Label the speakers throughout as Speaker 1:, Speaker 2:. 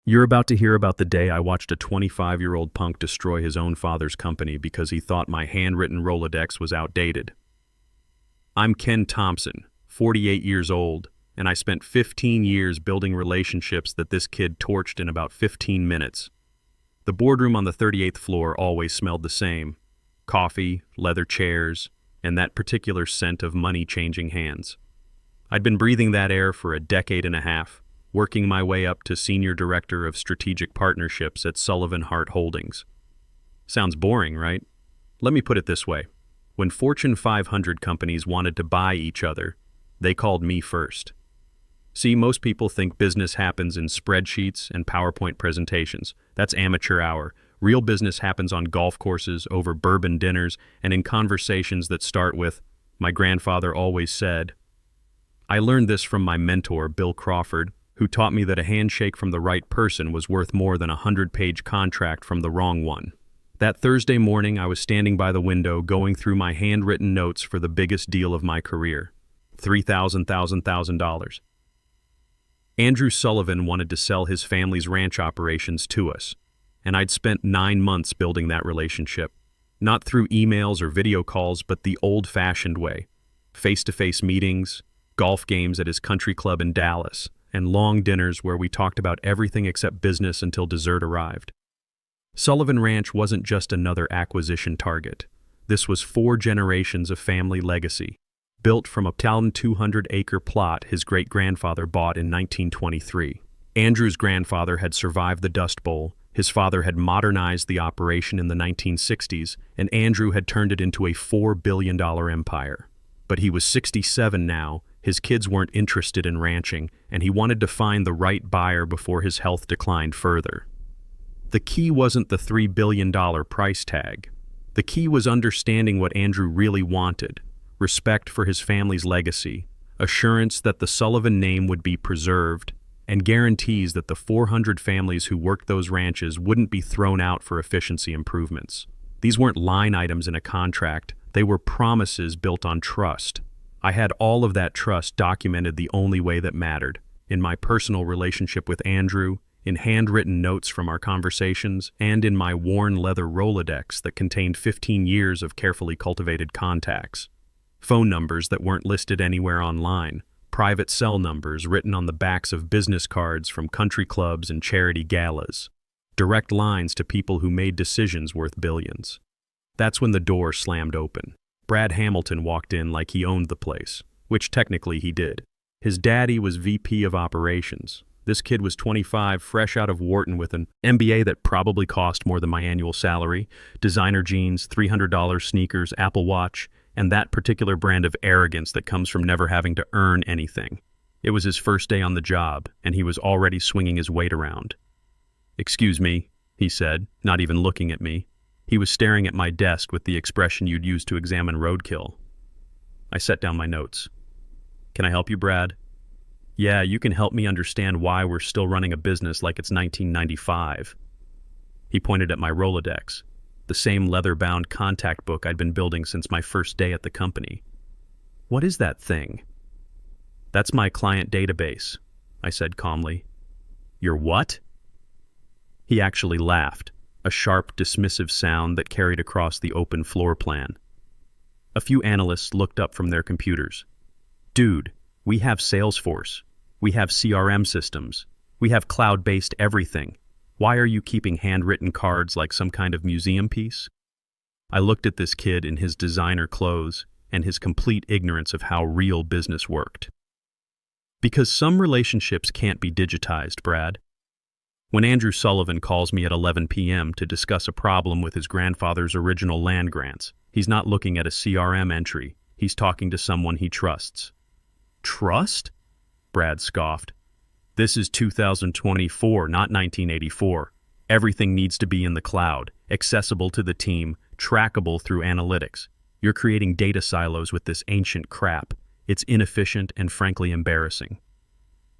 Speaker 1: You're about to hear about the day I watched a 25-year-old punk destroy his own father's company because he thought my handwritten Rolodex was outdated. I'm Ken Thompson, 48 years old, and I spent 15 years building relationships that this kid torched in about 15 minutes. The boardroom on the 38th floor always smelled the same: coffee, leather chairs, and that particular scent of money-changing hands. I'd been breathing that air for a decade and a half, working my way up to Senior Director of Strategic Partnerships at Sullivan Hart Holdings. Sounds boring, right? Let me put it this way. When Fortune 500 companies wanted to buy each other, they called me first. See, most people think business happens in spreadsheets and PowerPoint presentations. That's amateur hour. Real business happens on golf courses, over bourbon dinners, and in conversations that start with, "My grandfather always said." I learned this from my mentor, Bill Crawford, who taught me that a handshake from the right person was worth more than a 100-page contract from the wrong one. That Thursday morning, I was standing by the window going through my handwritten notes for the biggest deal of my career, $3,000. Andrew Sullivan wanted to sell his family's ranch operations to us, and I'd spent 9 months building that relationship, not through emails or video calls, but the old-fashioned way: face-to-face meetings, golf games at his country club in Dallas, and long dinners where we talked about everything except business until dessert arrived. Sullivan Ranch wasn't just another acquisition target. This was 4 generations of family legacy, built from a 200-acre plot his great-grandfather bought in 1923. Andrew's grandfather had survived the Dust Bowl, his father had modernized the operation in the 1960s, and Andrew had turned it into a $4 billion empire. But he was 67 now. His kids weren't interested in ranching, and he wanted to find the right buyer before his health declined further. The key wasn't the $3 billion price tag. The key was understanding what Andrew really wanted: respect for his family's legacy, assurance that the Sullivan name would be preserved, and guarantees that the 400 families who worked those ranches wouldn't be thrown out for efficiency improvements. These weren't line items in a contract. They were promises built on trust. I had all of that trust documented the only way that mattered: in my personal relationship with Andrew, in handwritten notes from our conversations, and in my worn leather Rolodex that contained 15 years of carefully cultivated contacts. Phone numbers that weren't listed anywhere online, private cell numbers written on the backs of business cards from country clubs and charity galas, direct lines to people who made decisions worth billions. That's when the door slammed open. Brad Hamilton walked in like he owned the place, which technically he did. His daddy was VP of operations. This kid was 25, fresh out of Wharton with an MBA that probably cost more than my annual salary, designer jeans, $300 sneakers, Apple Watch, and that particular brand of arrogance that comes from never having to earn anything. It was his first day on the job, and he was already swinging his weight around. "Excuse me," he said, not even looking at me. He was staring at my desk with the expression you'd use to examine roadkill. I set down my notes. "Can I help you, Brad?" "Yeah, you can help me understand why we're still running a business like it's 1995. He pointed at my Rolodex, the same leather-bound contact book I'd been building since my first day at the company. "What is that thing?" "That's my client database," I said calmly. "Your what?" He actually laughed, a sharp, dismissive sound that carried across the open floor plan. A few analysts looked up from their computers. "Dude, we have Salesforce. We have CRM systems. We have cloud-based everything. Why are you keeping handwritten cards like some kind of museum piece?" I looked at this kid in his designer clothes and his complete ignorance of how real business worked. "Because some relationships can't be digitized, Brad. When Andrew Sullivan calls me at 11 p.m. to discuss a problem with his grandfather's original land grants, he's not looking at a CRM entry. He's talking to someone he trusts." "Trust?" Brad scoffed. "This is 2024, not 1984. Everything needs to be in the cloud, accessible to the team, trackable through analytics. You're creating data silos with this ancient crap. It's inefficient and frankly embarrassing."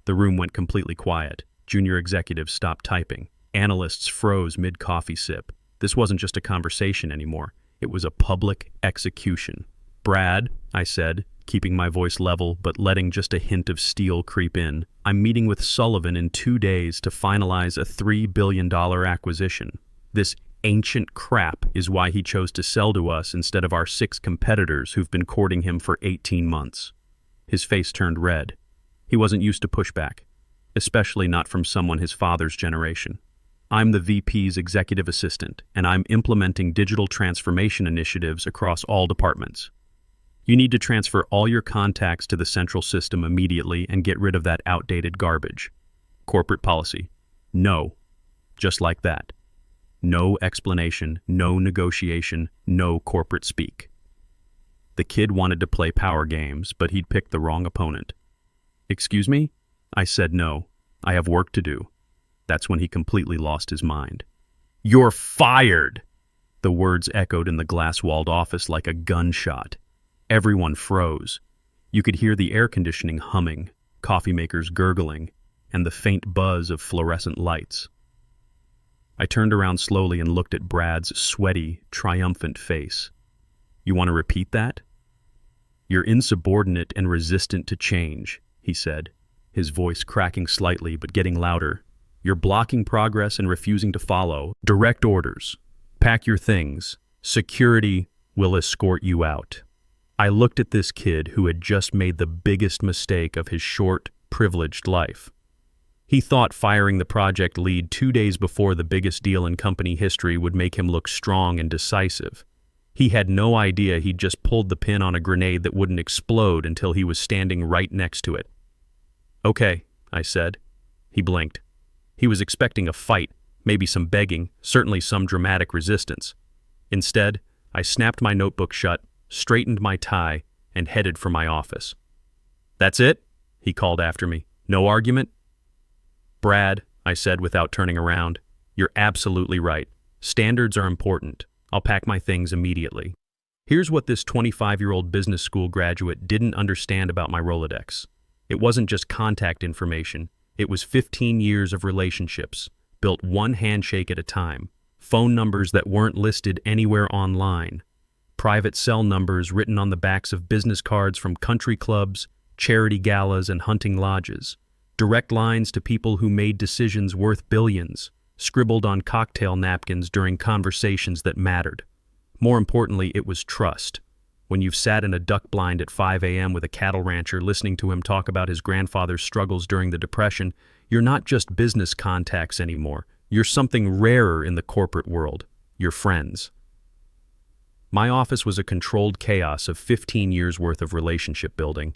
Speaker 1: The room went completely quiet. Junior executives stopped typing. Analysts froze mid-coffee sip. This wasn't just a conversation anymore. It was a public execution. "Brad," I said, keeping my voice level but letting just a hint of steel creep in. I'm meeting with Sullivan in 2 days to finalize a $3 billion acquisition. This ancient crap is why he chose to sell to us instead of our 6 competitors who've been courting him for 18 months. His face turned red. He wasn't used to pushback, especially not from someone his father's generation. I'm the VP's executive assistant, and I'm implementing digital transformation initiatives across all departments. You need to transfer all your contacts to the central system immediately and get rid of that outdated garbage. Corporate policy. No. Just like that. No explanation, no negotiation, no corporate speak. The kid wanted to play power games, but he'd picked the wrong opponent. Excuse me? I said no. I have work to do. That's when he completely lost his mind. You're fired! The words echoed in the glass-walled office like a gunshot. Everyone froze. You could hear the air conditioning humming, coffee makers gurgling, and the faint buzz of fluorescent lights. I turned around slowly and looked at Brad's sweaty, triumphant face. You want to repeat that? You're insubordinate and resistant to change, he said, his voice cracking slightly but getting louder. You're blocking progress and refusing to follow. Direct orders. Pack your things. Security will escort you out. I looked at this kid who had just made the biggest mistake of his short, privileged life. He thought firing the project lead 2 days before the biggest deal in company history would make him look strong and decisive. He had no idea he'd just pulled the pin on a grenade that wouldn't explode until he was standing right next to it. Okay, I said. He blinked. He was expecting a fight, maybe some begging, certainly some dramatic resistance. Instead, I snapped my notebook shut, straightened my tie, and headed for my office. That's it? He called after me. No argument? Brad, I said without turning around, you're absolutely right. Standards are important. I'll pack my things immediately. Here's what this 25-year-old business school graduate didn't understand about my Rolodex. It wasn't just contact information. It was 15 years of relationships, built one handshake at a time, phone numbers that weren't listed anywhere online, private cell numbers written on the backs of business cards from country clubs, charity galas, and hunting lodges, direct lines to people who made decisions worth billions, scribbled on cocktail napkins during conversations that mattered. More importantly, it was trust. When you've sat in a duck blind at 5 a.m. with a cattle rancher listening to him talk about his grandfather's struggles during the Depression, you're not just business contacts anymore. You're something rarer in the corporate world. You're friends. My office was a controlled chaos of 15 years' worth of relationship building.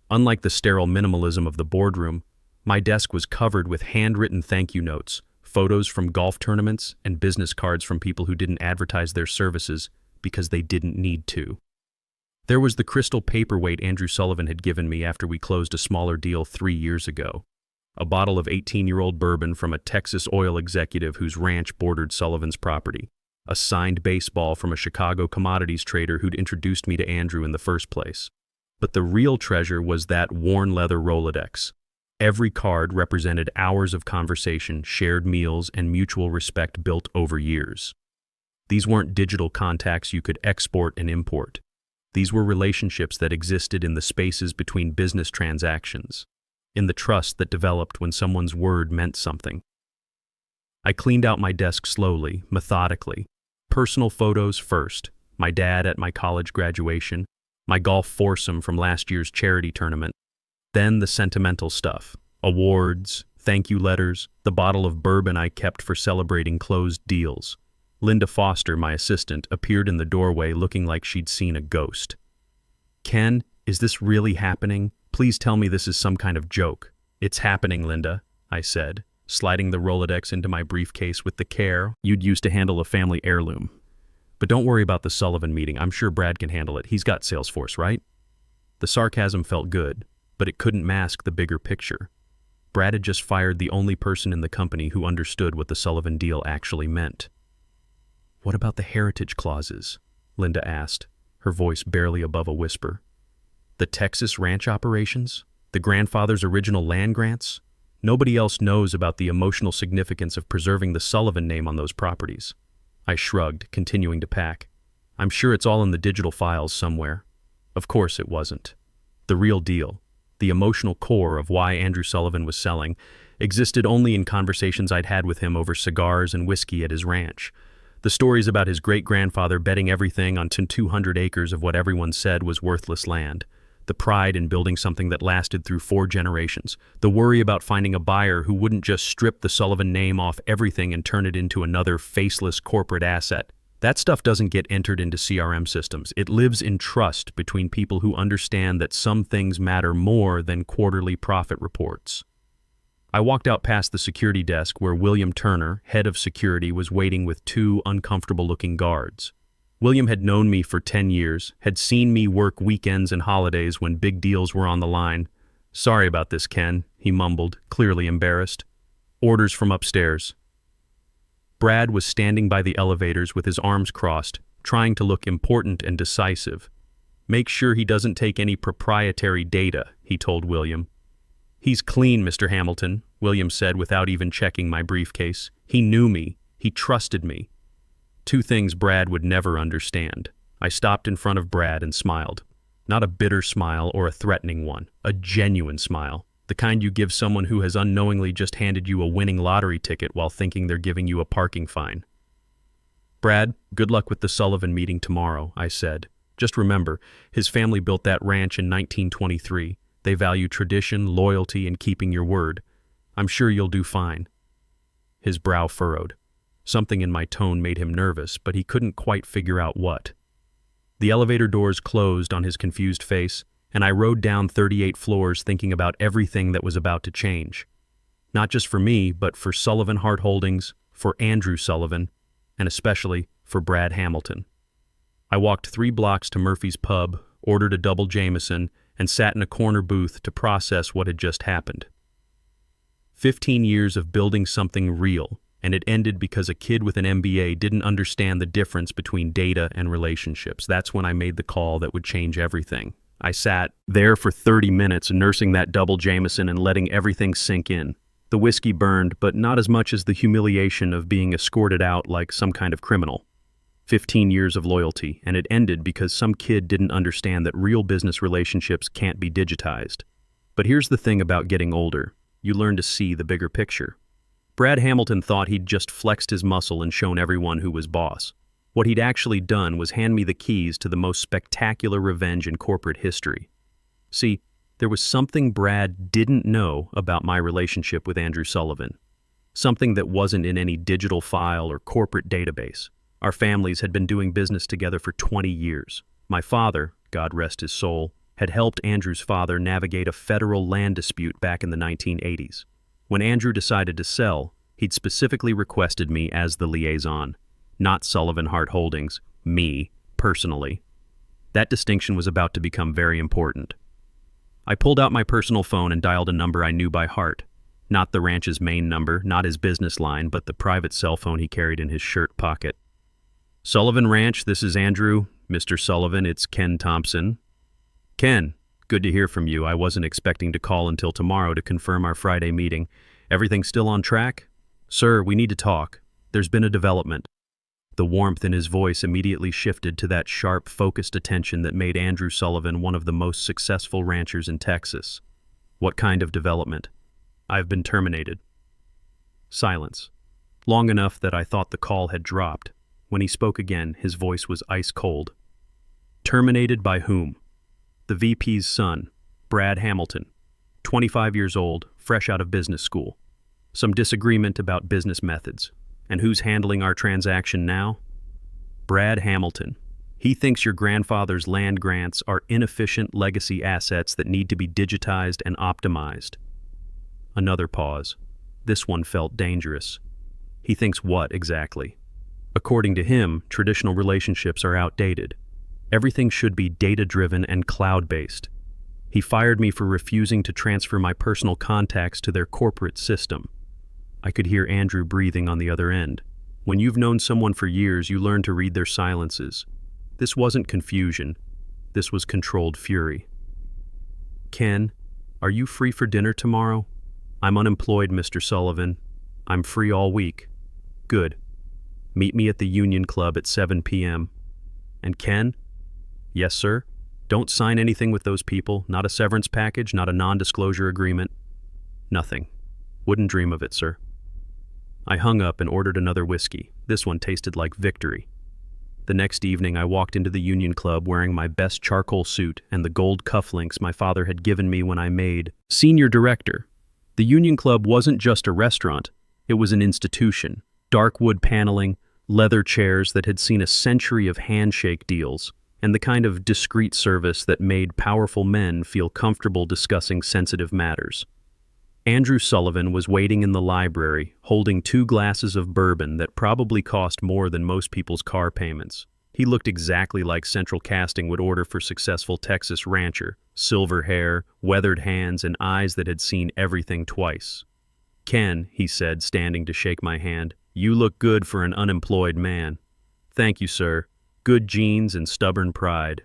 Speaker 1: Unlike the sterile minimalism of the boardroom, my desk was covered with handwritten thank you notes, photos from golf tournaments, and business cards from people who didn't advertise their services because they didn't need to. There was the crystal paperweight Andrew Sullivan had given me after we closed a smaller deal 3 years ago. A bottle of 18-year-old bourbon from a Texas oil executive whose ranch bordered Sullivan's property. A signed baseball from a Chicago commodities trader who'd introduced me to Andrew in the first place. But the real treasure was that worn leather Rolodex. Every card represented hours of conversation, shared meals, and mutual respect built over years. These weren't digital contacts you could export and import. These were relationships that existed in the spaces between business transactions, in the trust that developed when someone's word meant something. I cleaned out my desk slowly, methodically. Personal photos first, my dad at my college graduation, my golf foursome from last year's charity tournament, then the sentimental stuff, awards, thank you letters, the bottle of bourbon I kept for celebrating closed deals. Linda Foster, my assistant, appeared in the doorway looking like she'd seen a ghost. Ken, is this really happening? Please tell me this is some kind of joke. It's happening, Linda, I said, sliding the Rolodex into my briefcase with the care you'd use to handle a family heirloom. But don't worry about the Sullivan meeting. I'm sure Brad can handle it. He's got Salesforce, right? The sarcasm felt good, but it couldn't mask the bigger picture. Brad had just fired the only person in the company who understood what the Sullivan deal actually meant. What about the heritage clauses? Linda asked, her voice barely above a whisper. The Texas ranch operations? The grandfather's original land grants? Nobody else knows about the emotional significance of preserving the Sullivan name on those properties. I shrugged, continuing to pack. I'm sure it's all in the digital files somewhere. Of course it wasn't. The real deal, the emotional core of why Andrew Sullivan was selling, existed only in conversations I'd had with him over cigars and whiskey at his ranch. The stories about his great-grandfather betting everything on 200 acres of what everyone said was worthless land. The pride in building something that lasted through 4 generations. The worry about finding a buyer who wouldn't just strip the Sullivan name off everything and turn it into another faceless corporate asset. That stuff doesn't get entered into CRM systems. It lives in trust between people who understand that some things matter more than quarterly profit reports. I walked out past the security desk where William Turner, head of security, was waiting with 2 uncomfortable-looking guards. William had known me for 10 years, had seen me work weekends and holidays when big deals were on the line. "Sorry about this, Ken," he mumbled, clearly embarrassed. "Orders from upstairs." Brad was standing by the elevators with his arms crossed, trying to look important and decisive. "Make sure he doesn't take any proprietary data," he told William. "He's clean, Mr. Hamilton," William said without even checking my briefcase. "He knew me. He trusted me." 2 things Brad would never understand. I stopped in front of Brad and smiled. Not a bitter smile or a threatening one, a genuine smile. The kind you give someone who has unknowingly just handed you a winning lottery ticket while thinking they're giving you a parking fine. "Brad, good luck with the Sullivan meeting tomorrow," I said. "Just remember, his family built that ranch in 1923. They value tradition, loyalty, and keeping your word. I'm sure you'll do fine." His brow furrowed. Something in my tone made him nervous, but he couldn't quite figure out what. The elevator doors closed on his confused face, and I rode down 38 floors thinking about everything that was about to change. Not just for me, but for Sullivan Hart Holdings, for Andrew Sullivan, and especially for Brad Hamilton. I walked 3 blocks to Murphy's Pub, ordered a double Jameson, and sat in a corner booth to process what had just happened. 15 years of building something real, and it ended because a kid with an MBA didn't understand the difference between data and relationships. That's when I made the call that would change everything. I sat there for 30 minutes nursing that double Jameson and letting everything sink in. The whiskey burned, but not as much as the humiliation of being escorted out like some kind of criminal. 15 years of loyalty, and it ended because some kid didn't understand that real business relationships can't be digitized. But here's the thing about getting older. You learn to see the bigger picture. Brad Hamilton thought he'd just flexed his muscle and shown everyone who was boss. What he'd actually done was hand me the keys to the most spectacular revenge in corporate history. See, there was something Brad didn't know about my relationship with Andrew Sullivan. Something that wasn't in any digital file or corporate database. Our families had been doing business together for 20 years. My father, God rest his soul, had helped Andrew's father navigate a federal land dispute back in the 1980s. When Andrew decided to sell, he'd specifically requested me as the liaison. Not Sullivan Hart Holdings, me, personally. That distinction was about to become very important. I pulled out my personal phone and dialed a number I knew by heart. Not the ranch's main number, not his business line, but the private cell phone he carried in his shirt pocket. "Sullivan Ranch, this is Andrew. Mr. Sullivan, it's Ken Thompson." "Ken, good to hear from you. I wasn't expecting to call until tomorrow to confirm our Friday meeting. Everything still on track?" "Sir, we need to talk. There's been a development." The warmth in his voice immediately shifted to that sharp, focused attention that made Andrew Sullivan one of the most successful ranchers in Texas. "What kind of development?" "I've been terminated." Silence. Long enough that I thought the call had dropped. When he spoke again, his voice was ice cold. "Terminated by whom?" "The VP's son, Brad Hamilton. 25 years old, fresh out of business school. Some disagreement about business methods. And who's handling our transaction now?" "Brad Hamilton. He thinks your grandfather's land grants are inefficient legacy assets that need to be digitized and optimized." Another pause. This one felt dangerous. "He thinks what exactly?" "According to him, traditional relationships are outdated. Everything should be data-driven and cloud-based. He fired me for refusing to transfer my personal contacts to their corporate system." I could hear Andrew breathing on the other end. When you've known someone for years, you learn to read their silences. This wasn't confusion. This was controlled fury. "Ken, are you free for dinner tomorrow?" "I'm unemployed, Mr. Sullivan. I'm free all week." "Good. Meet me at the Union Club at 7 p.m. "And Ken?" "Yes, sir?" Don't sign anything with those people, not a severance package, not a non-disclosure agreement. Nothing. Wouldn't dream of it, sir. I hung up and ordered another whiskey. This one tasted like victory. The next evening, I walked into the Union Club wearing my best charcoal suit and the gold cufflinks my father had given me when I made senior director. The Union Club wasn't just a restaurant, it was an institution. Dark wood paneling, leather chairs that had seen a century of handshake deals, and the kind of discreet service that made powerful men feel comfortable discussing sensitive matters. Andrew Sullivan was waiting in the library, holding 2 glasses of bourbon that probably cost more than most people's car payments. He looked exactly like Central Casting would order for successful Texas rancher: silver hair, weathered hands, and eyes that had seen everything twice. "Ken," he said, standing to shake my hand, "you look good for an unemployed man." "Thank you, sir. Good genes and stubborn pride."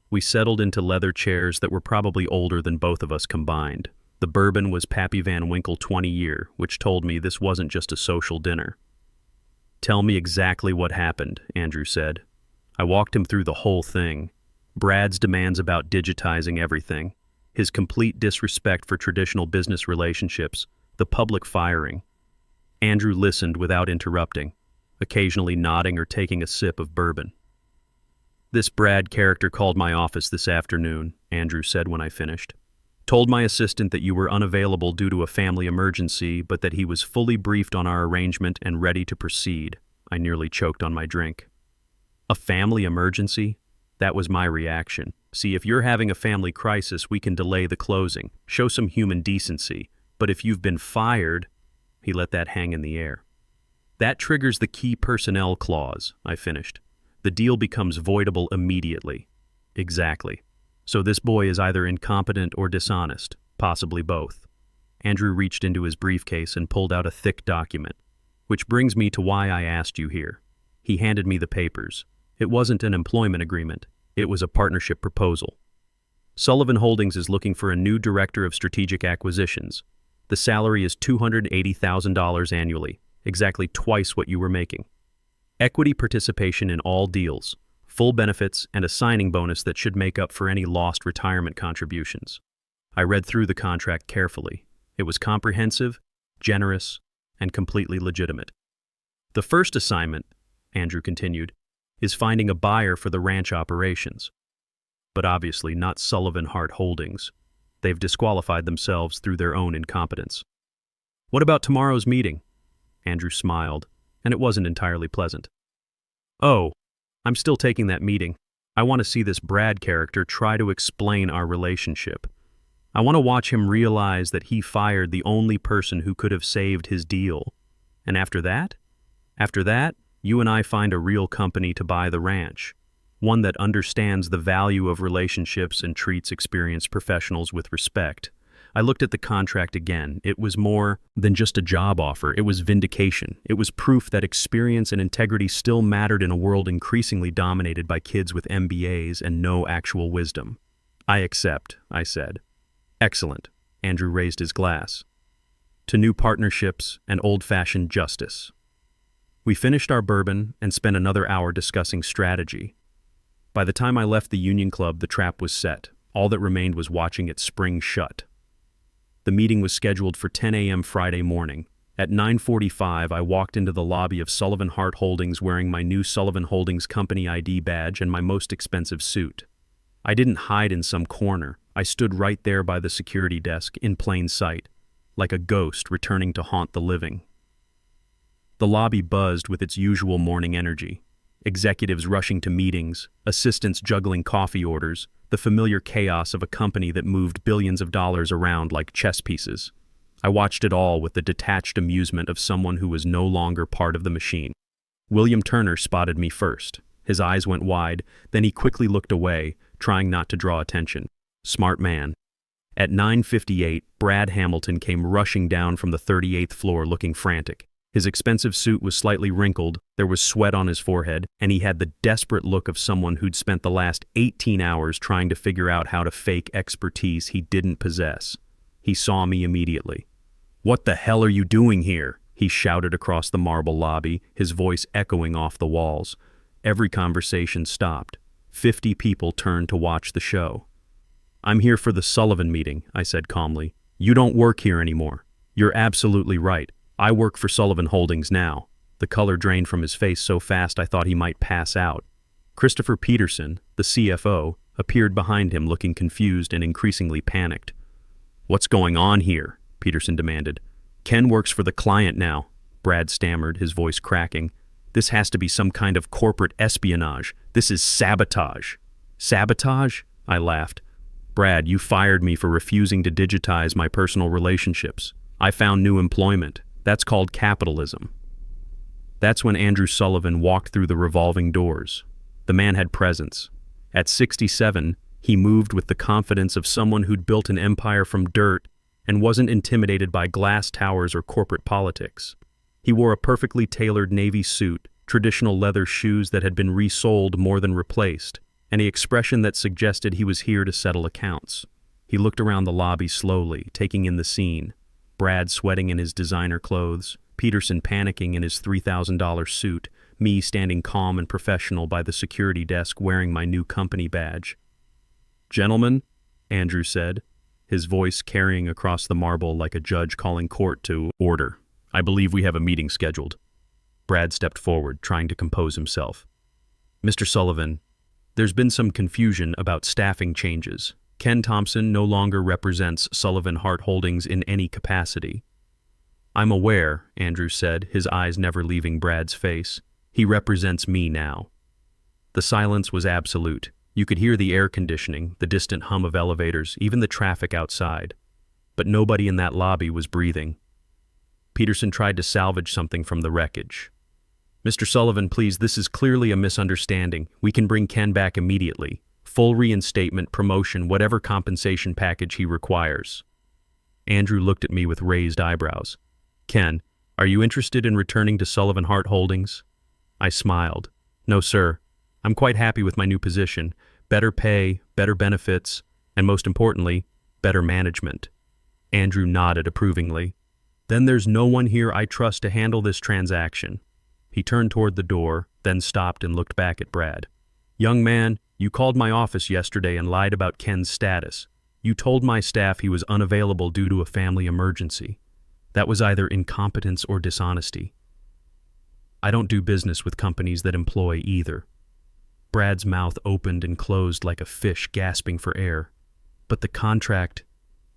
Speaker 1: We settled into leather chairs that were probably older than both of us combined. The bourbon was Pappy Van Winkle 20-year, which told me this wasn't just a social dinner. "Tell me exactly what happened," Andrew said. I walked him through the whole thing. Brad's demands about digitizing everything, his complete disrespect for traditional business relationships, the public firing. Andrew listened without interrupting, occasionally nodding or taking a sip of bourbon. "This Brad character called my office this afternoon," Andrew said when I finished. "Told my assistant that you were unavailable due to a family emergency, but that he was fully briefed on our arrangement and ready to proceed." I nearly choked on my drink. A family emergency? That was my reaction. See, if you're having a family crisis, we can delay the closing, show some human decency. But if you've been fired, he let that hang in the air. "That triggers the key personnel clause," I finished. "The deal becomes voidable immediately." "Exactly. So this boy is either incompetent or dishonest, possibly both." Andrew reached into his briefcase and pulled out a thick document. "Which brings me to why I asked you here." He handed me the papers. It wasn't an employment agreement. It was a partnership proposal. "Sullivan Holdings is looking for a new director of strategic acquisitions. The salary is $280,000 annually, exactly twice what you were making. Equity participation in all deals, full benefits, and a signing bonus that should make up for any lost retirement contributions." I read through the contract carefully. It was comprehensive, generous, and completely legitimate. "The first assignment," Andrew continued, "is finding a buyer for the ranch operations. But obviously not Sullivan Hart Holdings. They've disqualified themselves through their own incompetence." "What about tomorrow's meeting?" Andrew smiled, and it wasn't entirely pleasant. "Oh, I'm still taking that meeting. I want to see this Brad character try to explain our relationship. I want to watch him realize that he fired the only person who could have saved his deal. And after that, you and I find a real company to buy the ranch, one that understands the value of relationships and treats experienced professionals with respect." I looked at the contract again. It was more than just a job offer. It was vindication. It was proof that experience and integrity still mattered in a world increasingly dominated by kids with MBAs and no actual wisdom. "I accept," I said. "Excellent." Andrew raised his glass. "To new partnerships and old-fashioned justice." We finished our bourbon and spent another hour discussing strategy. By the time I left the Union Club, the trap was set. All that remained was watching it spring shut. The meeting was scheduled for 10 a.m. Friday morning. At 9:45, I walked into the lobby of Sullivan Hart Holdings wearing my new Sullivan Holdings Company ID badge and my most expensive suit. I didn't hide in some corner. I stood right there by the security desk, in plain sight, like a ghost returning to haunt the living. The lobby buzzed with its usual morning energy. Executives rushing to meetings, assistants juggling coffee orders, the familiar chaos of a company that moved billions of dollars around like chess pieces. I watched it all with the detached amusement of someone who was no longer part of the machine. William Turner spotted me first. His eyes went wide, then he quickly looked away, trying not to draw attention. Smart man. At 9:58, Brad Hamilton came rushing down from the 38th floor looking frantic. His expensive suit was slightly wrinkled, there was sweat on his forehead, and he had the desperate look of someone who'd spent the last 18 hours trying to figure out how to fake expertise he didn't possess. He saw me immediately. "What the hell are you doing here?" he shouted across the marble lobby, his voice echoing off the walls. Every conversation stopped. 50 people turned to watch the show. "I'm here for the Sullivan meeting," I said calmly. "You don't work here anymore." "You're absolutely right. I work for Sullivan Holdings now." The color drained from his face so fast I thought he might pass out. Christopher Peterson, the CFO, appeared behind him looking confused and increasingly panicked. "What's going on here?" Peterson demanded. "Ken works for the client now," Brad stammered, his voice cracking. "This has to be some kind of corporate espionage. This is sabotage." "Sabotage?" I laughed. "Brad, you fired me for refusing to digitize my personal relationships. I found new employment. That's called capitalism." That's when Andrew Sullivan walked through the revolving doors. The man had presence. At 67, he moved with the confidence of someone who'd built an empire from dirt and wasn't intimidated by glass towers or corporate politics. He wore a perfectly tailored navy suit, traditional leather shoes that had been resoled more than replaced, and an expression that suggested he was here to settle accounts. He looked around the lobby slowly, taking in the scene. Brad sweating in his designer clothes, Peterson panicking in his $3,000 suit, me standing calm and professional by the security desk wearing my new company badge. "Gentlemen," Andrew said, his voice carrying across the marble like a judge calling court to order. "I believe we have a meeting scheduled." Brad stepped forward, trying to compose himself. "Mr. Sullivan, there's been some confusion about staffing changes. Ken Thompson no longer represents Sullivan Hart Holdings in any capacity." "I'm aware," Andrew said, his eyes never leaving Brad's face. "He represents me now." The silence was absolute. You could hear the air conditioning, the distant hum of elevators, even the traffic outside. But nobody in that lobby was breathing. Peterson tried to salvage something from the wreckage. "Mr. Sullivan, please, this is clearly a misunderstanding. We can bring Ken back immediately. Full reinstatement, promotion, whatever compensation package he requires." Andrew looked at me with raised eyebrows. "Ken, are you interested in returning to Sullivan Hart Holdings?" I smiled. "No, sir. I'm quite happy with my new position. Better pay, better benefits, and most importantly, better management." Andrew nodded approvingly. "Then there's no one here I trust to handle this transaction." He turned toward the door, then stopped and looked back at Brad. "Young man, you called my office yesterday and lied about Ken's status. You told my staff he was unavailable due to a family emergency. That was either incompetence or dishonesty. I don't do business with companies that employ either." Brad's mouth opened and closed like a fish gasping for air. "But the contract,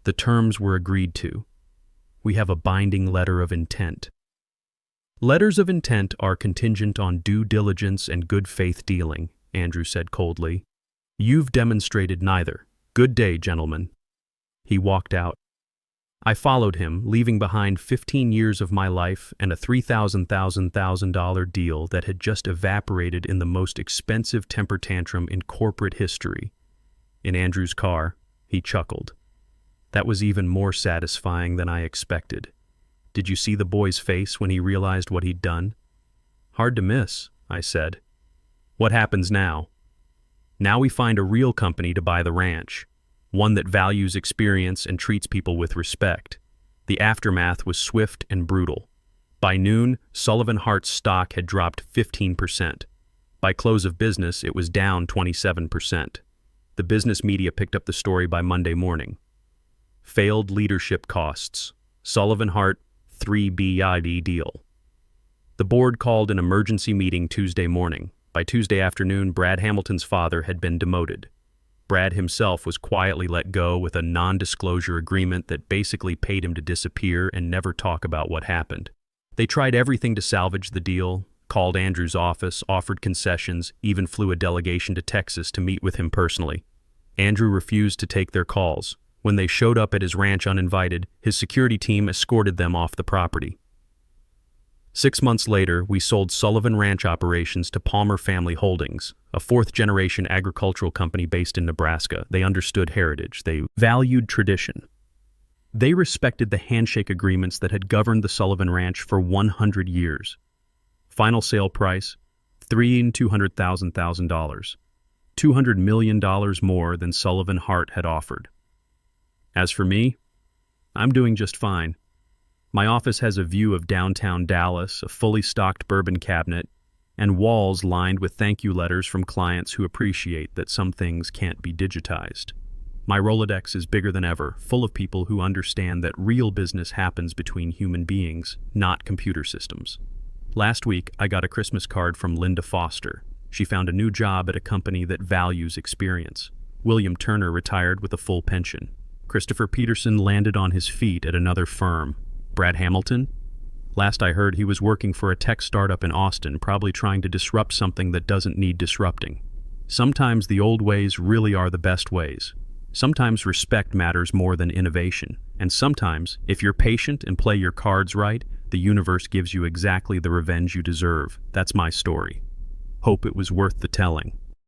Speaker 1: the terms were agreed to. We have a binding letter of intent." "Letters of intent are contingent on due diligence and good faith dealing," Andrew said coldly. "You've demonstrated neither. Good day, gentlemen." He walked out. I followed him, leaving behind 15 years of my life and a $3,000 deal that had just evaporated in the most expensive temper tantrum in corporate history. In Andrew's car, he chuckled. That was even more satisfying than I expected. "Did you see the boy's face when he realized what he'd done?" "Hard to miss," I said. "What happens now?" "Now we find a real company to buy the ranch. One that values experience and treats people with respect." The aftermath was swift and brutal. By noon, Sullivan Hart's stock had dropped 15%. By close of business, it was down 27%. The business media picked up the story by Monday morning. Failed leadership costs. Sullivan Hart 3BID deal. The board called an emergency meeting Tuesday morning. By Tuesday afternoon, Brad Hamilton's father had been demoted. Brad himself was quietly let go with a non-disclosure agreement that basically paid him to disappear and never talk about what happened. They tried everything to salvage the deal, called Andrew's office, offered concessions, even flew a delegation to Texas to meet with him personally. Andrew refused to take their calls. When they showed up at his ranch uninvited, his security team escorted them off the property. 6 months later, we sold Sullivan Ranch operations to Palmer Family Holdings, a fourth-generation agricultural company based in Nebraska. They understood heritage. They valued tradition. They respected the handshake agreements that had governed the Sullivan Ranch for 100 years. Final sale price, $3,200,000. $200 million more than Sullivan Hart had offered. As for me, I'm doing just fine. My office has a view of downtown Dallas, a fully stocked bourbon cabinet, and walls lined with thank you letters from clients who appreciate that some things can't be digitized. My Rolodex is bigger than ever, full of people who understand that real business happens between human beings, not computer systems. Last week, I got a Christmas card from Linda Foster. She found a new job at a company that values experience. William Turner retired with a full pension. Christopher Peterson landed on his feet at another firm. Brad Hamilton? Last I heard, he was working for a tech startup in Austin, probably trying to disrupt something that doesn't need disrupting. Sometimes the old ways really are the best ways. Sometimes respect matters more than innovation. And sometimes, if you're patient and play your cards right, the universe gives you exactly the revenge you deserve. That's my story. Hope it was worth the telling.